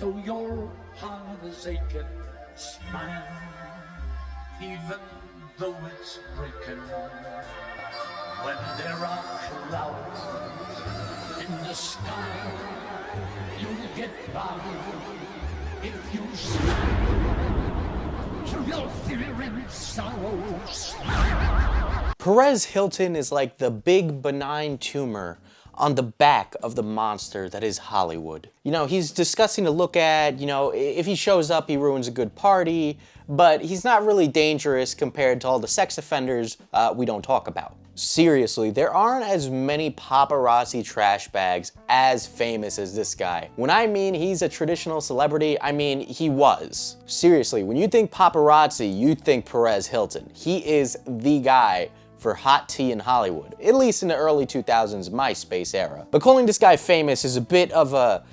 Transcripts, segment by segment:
though your heart is aching, smile, even though it's breaking. When there are clouds in the sky, you'll get by if you smile through your fear and sorrow. Smile. Perez Hilton is like the big benign tumor on the back of the monster that is Hollywood. You know, he's disgusting to look at, you know, if he shows up, he ruins a good party, but he's not really dangerous compared to all the sex offenders we don't talk about. Seriously, there aren't as many paparazzi trash bags as famous as this guy. When I mean he's a traditional celebrity, I mean he was. Seriously, when you think paparazzi, you think Perez Hilton. He is the guy for hot tea in Hollywood, at least in the early 2000s MySpace era. But calling this guy famous is a bit of a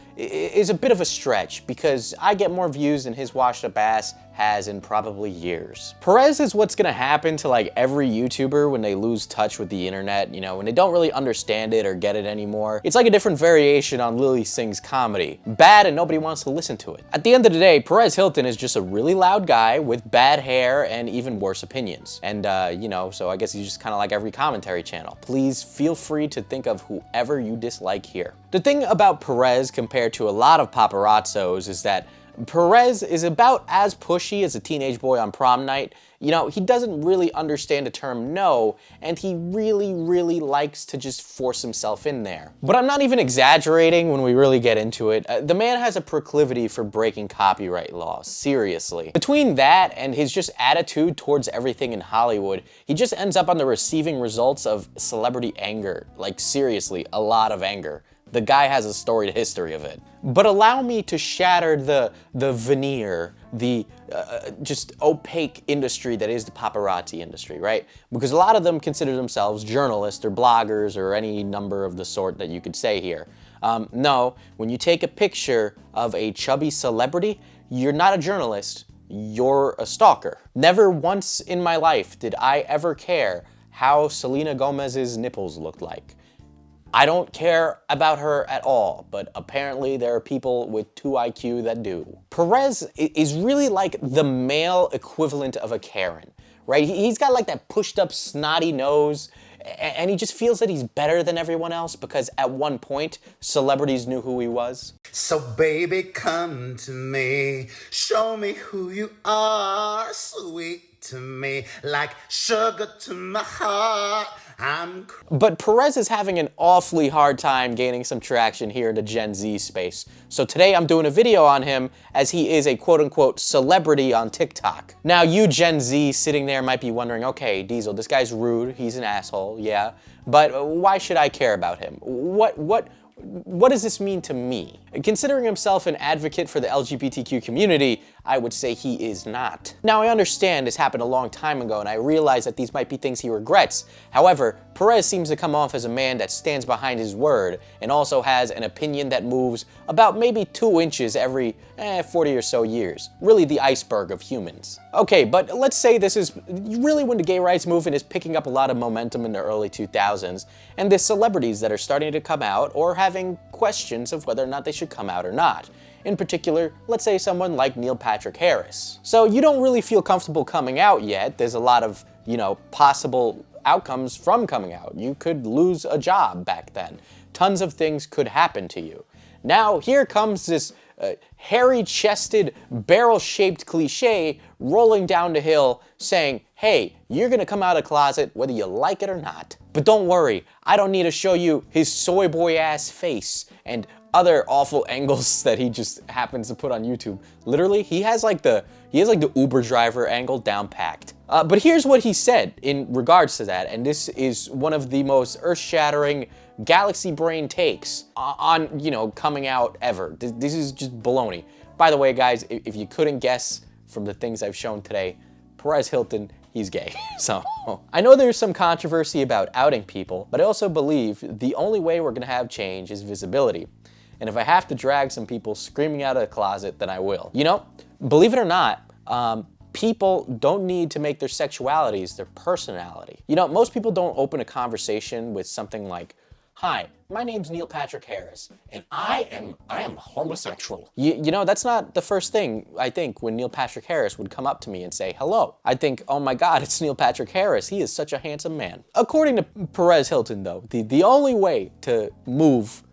stretch, because I get more views than his washed up ass has in probably years. Perez is what's gonna happen to like every YouTuber when they lose touch with the internet, you know, when they don't really understand it or get it anymore. It's like a different variation on Lilly Singh's comedy. Bad and nobody wants to listen to it. At the end of the day, Perez Hilton is just a really loud guy with bad hair and even worse opinions. And you know, so I guess he's just kind of like every commentary channel. Please feel free to think of whoever you dislike here. The thing about Perez compared to a lot of paparazzos is that Perez is about as pushy as a teenage boy on prom night. You know, he doesn't really understand the term no, and he really likes to just force himself in there. But I'm not even exaggerating when we really get into it. The man has a proclivity for breaking copyright laws, seriously. Between that and his just attitude towards everything in Hollywood, he just ends up on the receiving results of celebrity anger. Like seriously, a lot of anger. The guy has a storied history of it. But allow me to shatter the veneer, the just opaque industry that is the paparazzi industry, right? Because a lot of them consider themselves journalists or bloggers or any number of the sort that you could say here. No, when you take a picture of a chubby celebrity, you're not a journalist, you're a stalker. Never once in my life did I ever care how Selena Gomez's nipples looked like. I don't care about her at all, but apparently there are people with 2 IQ that do. Perez is really like the male equivalent of a Karen, right? He's got like that pushed up snotty nose, and he just feels that he's better than everyone else because at one point, celebrities knew who he was. So baby, come to me, show me who you are, sweet to me, like sugar to my heart. But Perez is having an awfully hard time gaining some traction here in the Gen Z space. So today I'm doing a video on him as he is a quote-unquote celebrity on TikTok. Now you Gen Z sitting there might be wondering, okay, Diesel, this guy's rude, he's an asshole, yeah, but why should I care about him? What does this mean to me? Considering himself an advocate for the LGBTQ community, I would say he is not. Now I understand this happened a long time ago and I realize that these might be things he regrets. However, Perez seems to come off as a man that stands behind his word and also has an opinion that moves about maybe 2 inches every 40 or so years. Really the iceberg of humans. Okay, but let's say this is really when the gay rights movement is picking up a lot of momentum in the early 2000s and the celebrities that are starting to come out or having questions of whether or not they should come out or not. In particular, let's say someone like Neil Patrick Harris. So you don't really feel comfortable coming out yet. There's a lot of, you know, possible outcomes from coming out. You could lose a job back then. Tons of things could happen to you. Now here comes this hairy-chested, barrel-shaped cliche rolling down the hill saying, hey, you're gonna come out of the closet whether you like it or not. But don't worry, I don't need to show you his soy boy ass face and other awful angles that he just happens to put on YouTube. Literally, he has like the Uber driver angle down packed. But here's what he said in regards to that, and this is one of the most earth-shattering galaxy brain takes on, you know, coming out ever. This is just baloney. By the way, guys, if you couldn't guess from the things I've shown today, Perez Hilton, he's gay. So I know there's some controversy about outing people, but I also believe the only way we're gonna have change is visibility. And if I have to drag some people screaming out of the closet, then I will. You know, believe it or not, people don't need to make their sexualities their personality. You know, most people don't open a conversation with something like, Hi, my name's Neil Patrick Harris, and I am homosexual. That's not the first thing I think when Neil Patrick Harris would come up to me and say hello. I think, oh my God, it's Neil Patrick Harris. He is such a handsome man. According to Perez Hilton, though, the only way to move,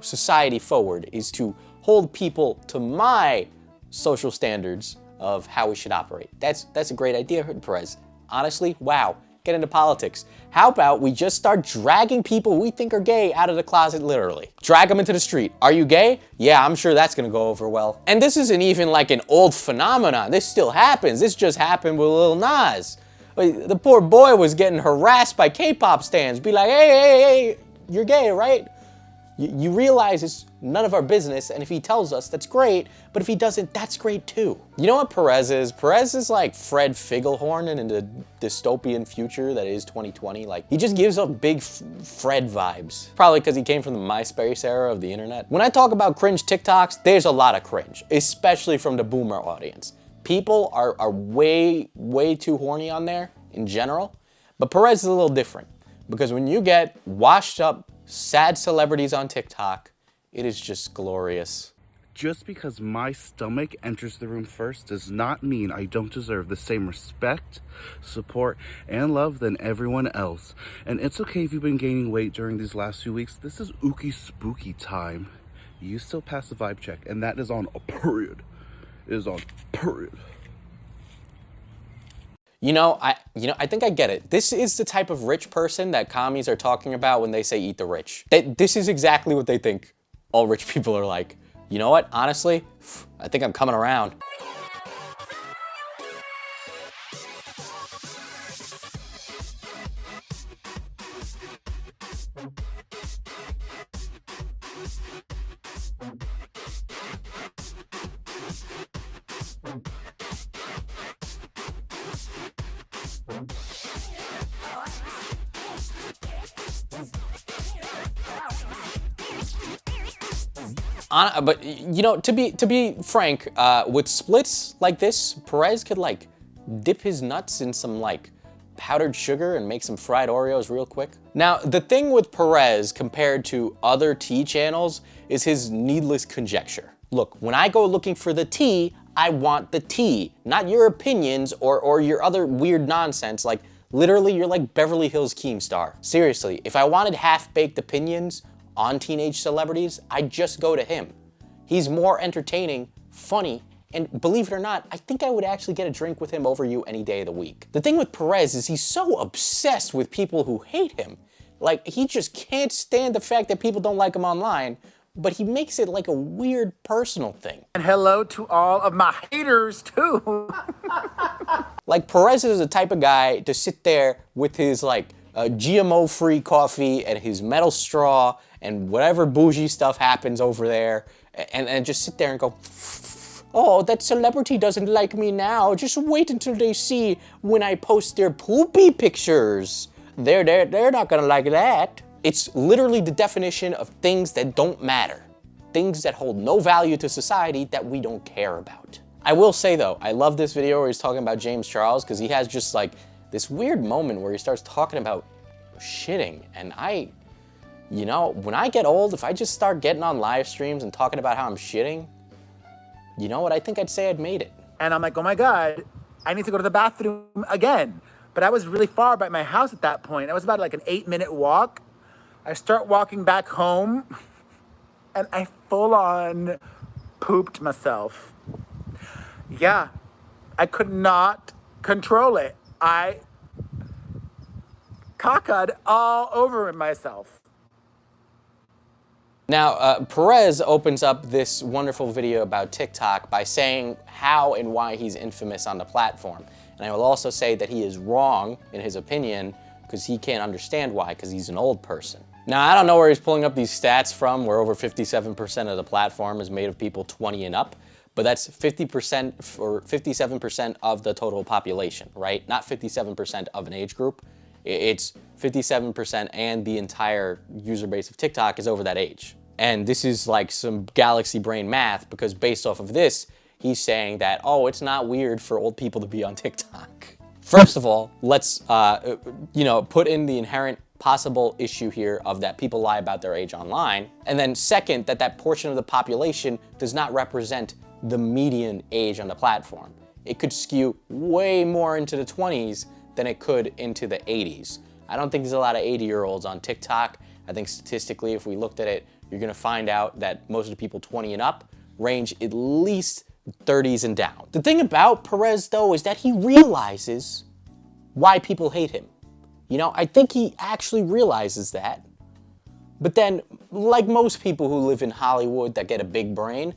society forward is to hold people to my social standards of how we should operate. That's a great idea, Perez. Honestly, wow. Get into politics. How about we just start dragging people we think are gay out of the closet, literally. Drag them into the street. Are you gay? Yeah, I'm sure that's gonna go over well. And this isn't even like an old phenomenon. This still happens. This just happened with Lil Nas. The poor boy was getting harassed by K-pop stans. Be like, hey, you're gay, right? You realize it's none of our business, and if he tells us, that's great, but if he doesn't, that's great too. You know what Perez is? Perez is like Fred Figglehorn in the dystopian future that is 2020. Like, he just gives up big Fred vibes. Probably because he came from the MySpace era of the internet. When I talk about cringe TikToks, there's a lot of cringe, especially from the boomer audience. People are way too horny on there in general, but Perez is a little different because when you get washed up, sad celebrities on TikTok, it is just glorious. Just because my stomach enters the room first does not mean I don't deserve the same respect, support, and love than everyone else. And it's okay if you've been gaining weight during these last few weeks. This is ookie spooky time. You still pass the vibe check, and that is on a period. It is on period. I think I get it. This is the type of rich person that commies are talking about when they say eat the rich. This is exactly what they think all rich people are like. You know what? Honestly, I think I'm coming around. But to be frank, with splits like this, Perez could like dip his nuts in some like powdered sugar and make some fried Oreos real quick. Now, the thing with Perez compared to other tea channels is his needless conjecture. Look, when I go looking for the tea, I want the tea, not your opinions or your other weird nonsense. Like, literally, you're like Beverly Hills Keemstar. Seriously, if I wanted half-baked opinions on teenage celebrities, I'd just go to him. He's more entertaining, funny, and believe it or not, I think I would actually get a drink with him over you any day of the week. The thing with Perez is he's so obsessed with people who hate him. Like, he just can't stand the fact that people don't like him online, but he makes it like a weird personal thing. And hello to all of my haters too. Like, Perez is the type of guy to sit there with his like GMO-free coffee and his metal straw and whatever bougie stuff happens over there, and just sit there and go, oh, that celebrity doesn't like me now. Just wait until they see when I post their poopy pictures. They're not gonna like that. It's literally the definition of things that don't matter. Things that hold no value to society that we don't care about. I will say though, I love this video where he's talking about James Charles because he has just like this weird moment where he starts talking about shitting. And when I get old, if I just start getting on live streams and talking about how I'm shitting, you know what? I think I'd say I'd made it. And I'm like, oh my God, I need to go to the bathroom again. But I was really far by my house at that point. It was about like an 8-minute walk. I start walking back home and I full on pooped myself. Yeah, I could not control it. I cacaed all over myself. Now, Perez opens up this wonderful video about TikTok by saying how and why he's infamous on the platform. And I will also say that he is wrong in his opinion because he can't understand why, because he's an old person. Now, I don't know where he's pulling up these stats from, where over 57% of the platform is made of people 20 and up, but that's 50% or 57% of the total population, right? Not 57% of an age group. It's 57% and the entire user base of TikTok is over that age. And this is like some galaxy brain math because based off of this, he's saying that, oh, it's not weird for old people to be on TikTok. First of all, let's, put in the inherent possible issue here of that people lie about their age online. And then second, that portion of the population does not represent the median age on the platform. It could skew way more into the 20s than it could into the 80s. I don't think there's a lot of 80-year-olds on TikTok. I think statistically, if we looked at it, you're gonna find out that most of the people 20 and up range at least 30s and down. The thing about Perez, though, is that he realizes why people hate him. You know, I think he actually realizes that. But then, like most people who live in Hollywood that get a big brain,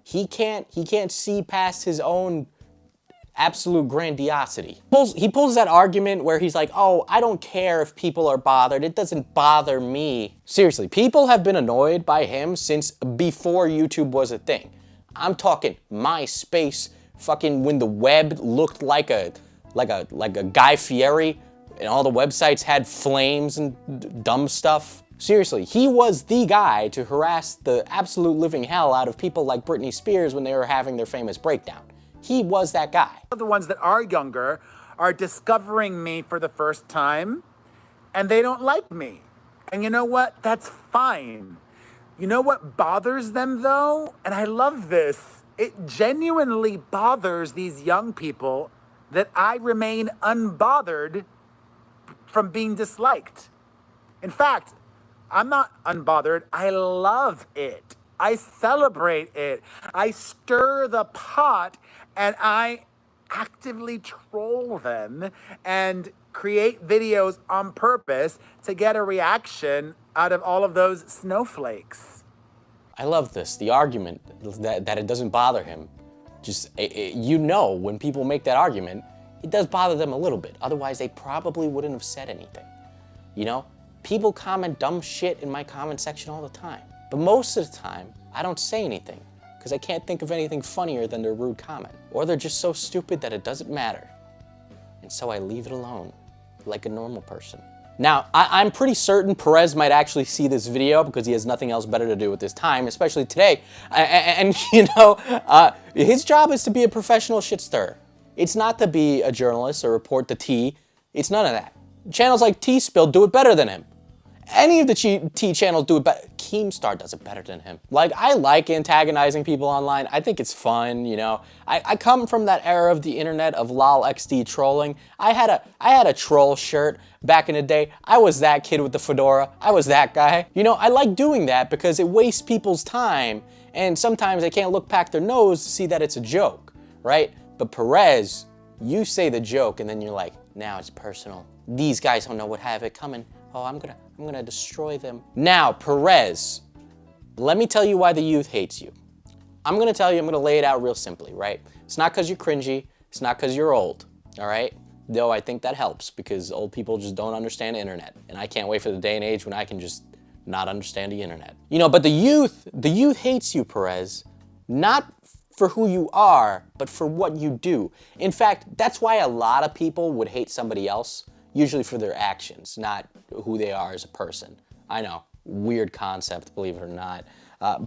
he can't see past his own absolute grandiosity. He pulls that argument where he's like, oh, I don't care if people are bothered. It doesn't bother me. Seriously, people have been annoyed by him since before YouTube was a thing. I'm talking MySpace, fucking when the web looked like a Guy Fieri and all the websites had flames and dumb stuff. Seriously, he was the guy to harass the absolute living hell out of people like Britney Spears when they were having their famous breakdown. He was that guy. The ones that are younger are discovering me for the first time, and they don't like me. And you know what? That's fine. You know what bothers them, though? And I love this. It genuinely bothers these young people that I remain unbothered from being disliked. In fact, I'm not unbothered. I love it. I celebrate it. I stir the pot and I actively troll them and create videos on purpose to get a reaction out of all of those snowflakes. I love this, the argument that it doesn't bother him. Just, you know, when people make that argument, it does bother them a little bit. Otherwise, they probably wouldn't have said anything. You know, people comment dumb shit in my comment section all the time. But most of the time, I don't say anything because I can't think of anything funnier than their rude comment. Or they're just so stupid that it doesn't matter. And so I leave it alone, like a normal person. Now, I'm pretty certain Perez might actually see this video because he has nothing else better to do with his time, especially today. And you know, his job is to be a professional shit stirrer. It's not to be a journalist or report the tea. It's none of that. Channels like T-Spill do it better than him. Any of the T channels do it better. Keemstar does it better than him. Like, I like antagonizing people online. I think it's fun, you know. I come from that era of the internet of LOLXD trolling. I had a troll shirt back in the day. I was that kid with the fedora. I was that guy. You know, I like doing that because it wastes people's time, and sometimes they can't look past their nose to see that it's a joke, right? But Perez, you say the joke, and then you're like, now it's personal. These guys don't know what have it coming. Oh, I'm gonna destroy them. Now, Perez, let me tell you why the youth hates you. I'm gonna lay it out real simply, right? It's not because you're cringy, it's not because you're old, all right? Though I think that helps because old people just don't understand the internet. And I can't wait for the day and age when I can just not understand the internet. You know, but the youth hates you, Perez, not for who you are, but for what you do. In fact, that's why a lot of people would hate somebody else, usually for their actions, not who they are as a person. I know, weird concept, believe it or not.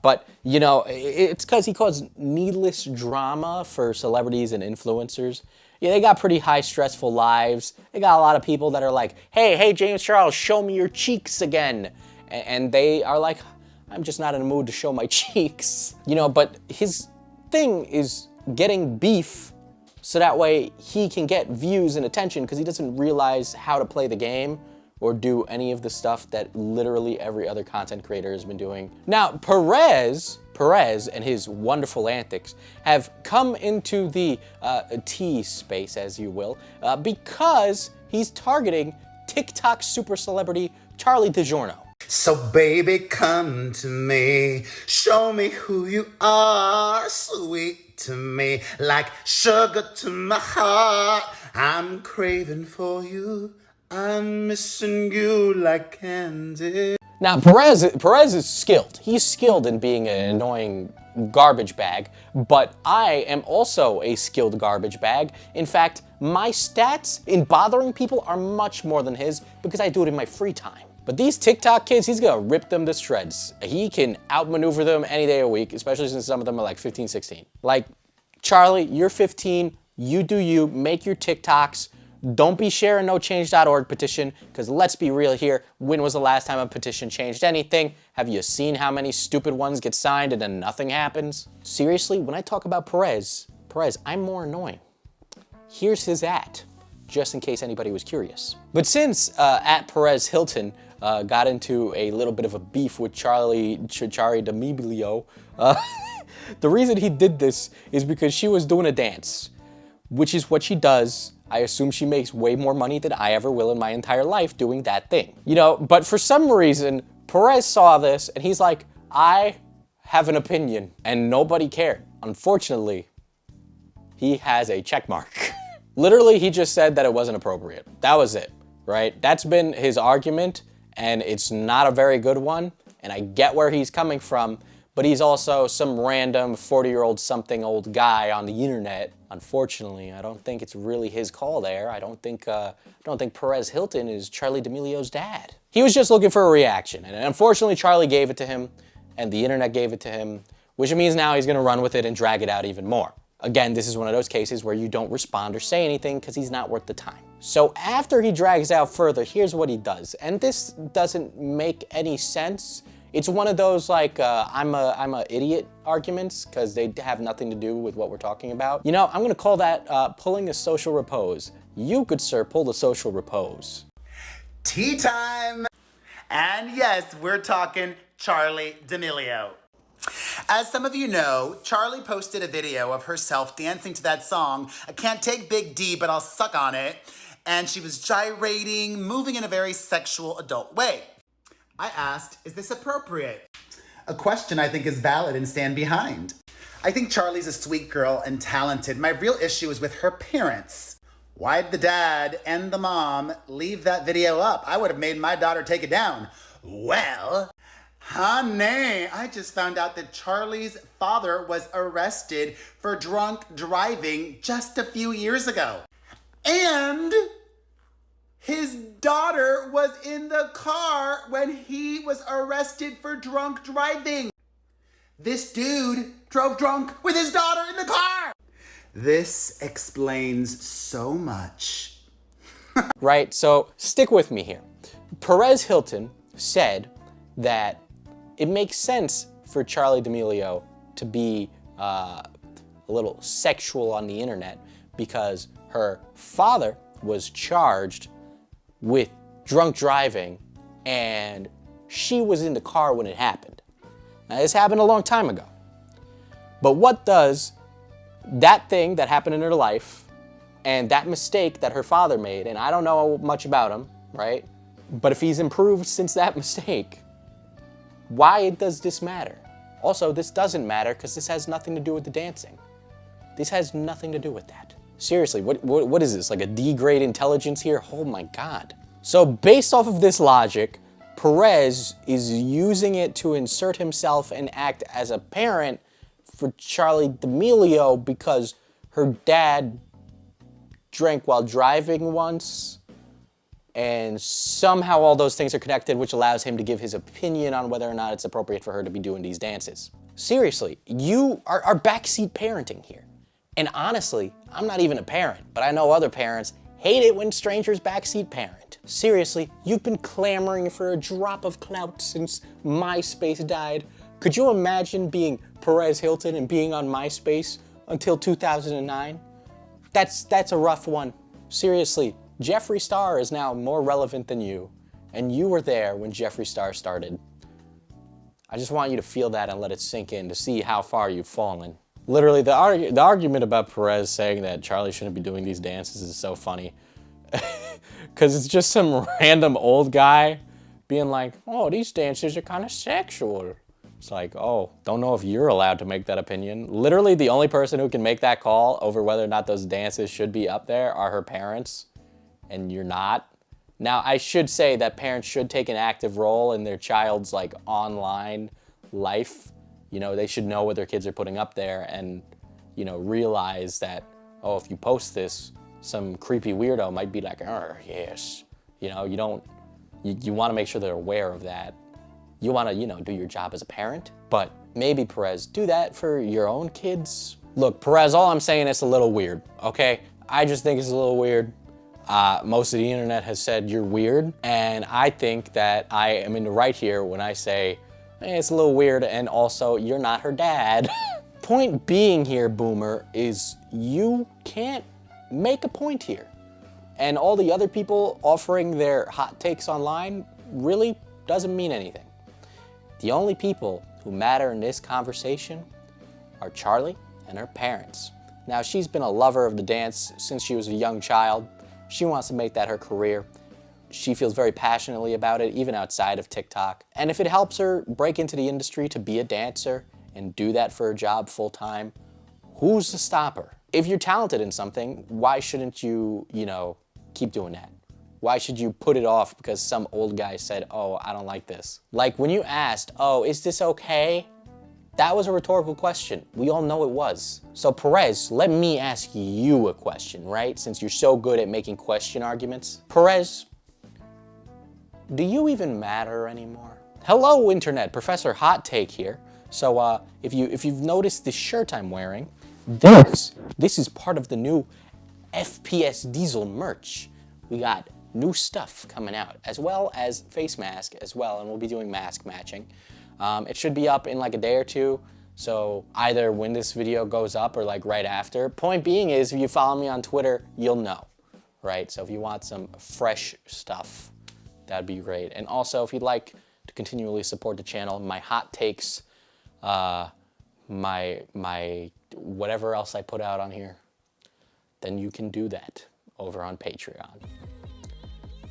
But, you know, it's because he caused needless drama for celebrities and influencers. Yeah, they got pretty high stressful lives. They got a lot of people that are like, hey, James Charles, show me your cheeks again. And they are like, I'm just not in the mood to show my cheeks. You know, but his thing is getting beef so that way he can get views and attention because he doesn't realize how to play the game or do any of the stuff that literally every other content creator has been doing. Now, Perez and his wonderful antics have come into the T space, as you will, because he's targeting TikTok super celebrity Charlie DiGiorno. So baby, come to me, show me who you are, sweet to me, like sugar to my heart. I'm craving for you, I'm missing you like candy. Now, Perez is skilled. He's skilled in being an annoying garbage bag, but I am also a skilled garbage bag. In fact, my stats in bothering people are much more than his because I do it in my free time. But these TikTok kids, he's gonna rip them to shreds. He can outmaneuver them any day of the week, especially since some of them are like 15, 16. Like, Charlie, you're 15, you do you, make your TikToks, Don't be sharing no change.org petition, because let's be real here. When was the last time a petition changed anything? Have you seen how many stupid ones get signed and then nothing happens? Seriously, when I talk about Perez, I'm more annoying. Here's his just in case anybody was curious. But since at Perez Hilton got into a little bit of a beef with Charli D'Amelio, the reason he did this is because she was doing a dance, which is what she does. I assume she makes way more money than I ever will in my entire life doing that thing. You know, but for some reason, Perez saw this and he's like, I have an opinion, and nobody cared. Unfortunately, he has a check mark. Literally, he just said that it wasn't appropriate. That was it, right? That's been his argument, and it's not a very good one, and I get where he's coming from, but he's also some random 40-year-old something old guy on the internet. Unfortunately, I don't think it's really his call there. I don't think Perez Hilton is Charli D'Amelio's dad. He was just looking for a reaction, and unfortunately, Charli gave it to him, and the internet gave it to him, which means now he's gonna run with it and drag it out even more. Again, this is one of those cases where you don't respond or say anything because he's not worth the time. So after he drags out further, here's what he does. And this doesn't make any sense. It's one of those like, I'm a idiot arguments because they have nothing to do with what we're talking about. You know, I'm gonna call that pulling a social repose. You, good sir, pull the social repose. Tea time! And yes, we're talking Charli D'Amelio. As some of you know, Charli posted a video of herself dancing to that song, I Can't Take Big D, But I'll Suck on It, and she was gyrating, moving in a very sexual adult way. I asked, is this appropriate? A question I think is valid and stand behind. I think Charli's a sweet girl and talented. My real issue is with her parents. Why'd the dad and the mom leave that video up? I would have made my daughter take it down. Well, honey, I just found out that Charli's father was arrested for drunk driving just a few years ago. And his daughter was in the car when he was arrested for drunk driving. This dude drove drunk with his daughter in the car. This explains so much. Right, so stick with me here. Perez Hilton said that it makes sense for Charli D'Amelio to be a little sexual on the internet because her father was charged with drunk driving and she was in the car when it happened. Now, this happened a long time ago. But what does that thing that happened in her life and that mistake that her father made, and I don't know much about him, right? But if he's improved since that mistake, why does this matter? Also, this doesn't matter because this has nothing to do with the dancing. This has nothing to do with that. Seriously, what is this, like a D-grade intelligence here? Oh my God. So based off of this logic, Perez is using it to insert himself and act as a parent for Charli D'Amelio because her dad drank while driving once, and somehow all those things are connected, which allows him to give his opinion on whether or not it's appropriate for her to be doing these dances. Seriously, you are backseat parenting here. And honestly, I'm not even a parent, but I know other parents hate it when strangers backseat parent. Seriously, you've been clamoring for a drop of clout since MySpace died. Could you imagine being Perez Hilton and being on MySpace until 2009? That's a rough one. Seriously, Jeffree Star is now more relevant than you, and you were there when Jeffree Star started. I just want you to feel that and let it sink in to see how far you've fallen. Literally, the argument about Perez saying that Charli shouldn't be doing these dances is so funny. Because it's just some random old guy being like, oh, these dances are kind of sexual. It's like, oh, don't know if you're allowed to make that opinion. Literally, the only person who can make that call over whether or not those dances should be up there are her parents, and you're not. Now, I should say that parents should take an active role in their child's like online life. You know, they should know what their kids are putting up there and, you know, realize that, oh, if you post this, some creepy weirdo might be like, oh, yes. You know, you want to make sure they're aware of that. You want to, you know, do your job as a parent, but maybe Perez, do that for your own kids. Look, Perez, all I'm saying is a little weird, okay? I just think it's a little weird. Most of the internet has said you're weird, and I think that I am in the right here when I say it's a little weird, and also you're not her dad. Point being here, Boomer, is you can't make a point here. And all the other people offering their hot takes online really doesn't mean anything. The only people who matter in this conversation are Charli and her parents. Now, she's been a lover of the dance since she was a young child. She wants to make that her career. She feels very passionately about it, even outside of TikTok. And if it helps her break into the industry to be a dancer and do that for a job full time, who's to stop her? If you're talented in something, why shouldn't you, keep doing that? Why should you put it off because some old guy said, oh, I don't like this? Like when you asked, oh, is this okay? That was a rhetorical question. We all know it was. So Perez, let me ask you a question, right? Since you're so good at making question arguments. Perez, do you even matter anymore? Hello, internet. Professor Hot Take here. So if you've noticed the shirt I'm wearing, this is part of the new FPS Diesel merch. We got new stuff coming out, as well as face mask as well, and we'll be doing mask matching. It should be up in like a day or two, so either when this video goes up or like right after. Point being is, if you follow me on Twitter, you'll know, right? So if you want some fresh stuff, that'd be great. And also, if you'd like to continually support the channel, my hot takes, my whatever else I put out on here, then you can do that over on Patreon.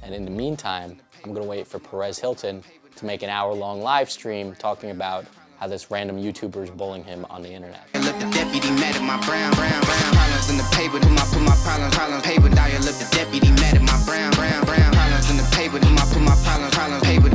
And in the meantime, I'm gonna wait for Perez Hilton to make an hour-long live stream talking about how this random YouTuber is bullying him on the internet. Look, the deputy mad at my brown problems in the paper. Put my problems paper. Dial up the deputy mad at my brown problems in the paper. Put my problems paper.